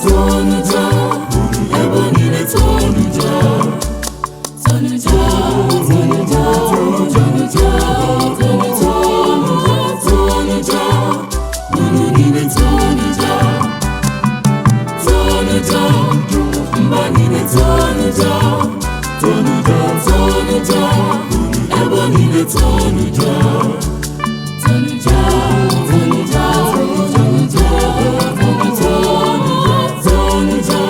tonuja, ebe niile tonuja, tonuja, tonuja, tonuja, tonuja, tonuja, unu niile tonuja, tonuja, mba niile tonuja, tonuja, tonuja, ebe niile tonuja, tonuja, tonuja, tonuja, tonuja,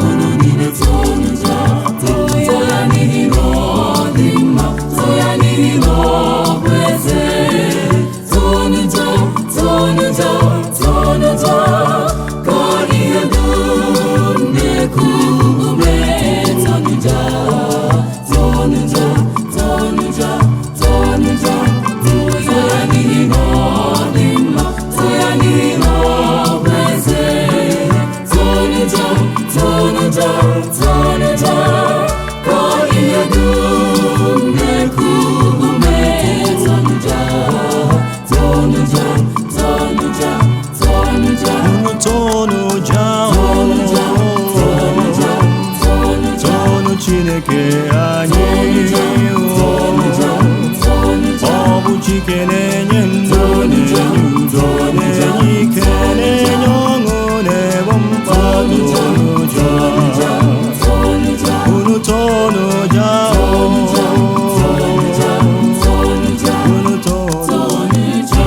unu niile tonuja, toya n'ihi na ọ dị mma, toya n'ihi na ọ bụ eze, tonuja, tonuja, tonuja, ka ihe dum na-eku ume, tonuja, tonuja, tonuja, tonuja, toya n'ihi na ọ dị mma, toya n'ihi na ọ bụ eze, tonuja, tonuja, tonuja, ka ihe dum na-eku ume, tonuja, tonuja, tonuja, tonuja, tonuja, tonuja, tonuja, tonu Chineke anyị, ọ bụ Chike na-enye ndụ, na-enye udo, na-enye ike, na-enye ọṅụ, na-egbo mkpa. Tonuja, unu tonuja, unu tonuja, tonuja, tonuja, tonuja, tonuja,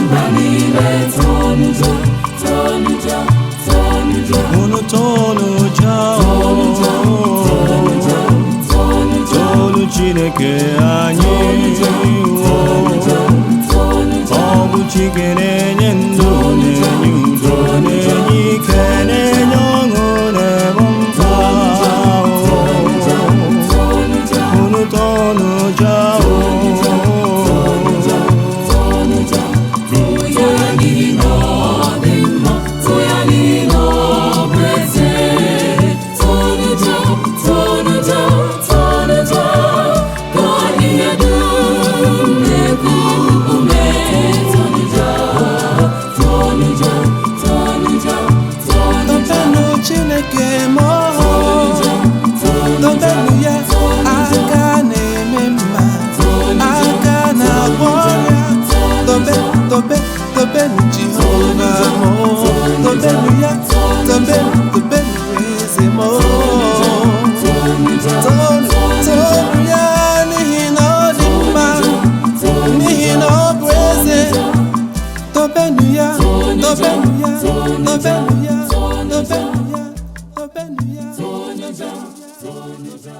mba niile tonuja, tonuja, tonuja, unu tonuja, tonuja, tonuja, tonu Chineke anyị, ọ bụ Chike na-enye ndụ, na-enye udo, na-enye ike, na-enye ọṅụ, na-egbo mkpa. Unu tonuja, toya n'ihi na ọ dị mma, toya n'ihi na ọ bụ eze, tonuja, tonuja, tonuja, ka ihe dum na-eku ume, tonuja, tonuja, tonuja, tonuja, tonu Chineke ma tonuja, tonu ya, aka na-eme mma, aka na-agwọ ọrịa, tobenu Jehova mo, tobenu ya, tobenu eze mo, tonu ya n'ihi na ọ dị mma, n'ihi na ọ bụ eze, tobenu ya, tobenu ya, tobenu ya, tobenu ya, tobenu ya, tobenu ya.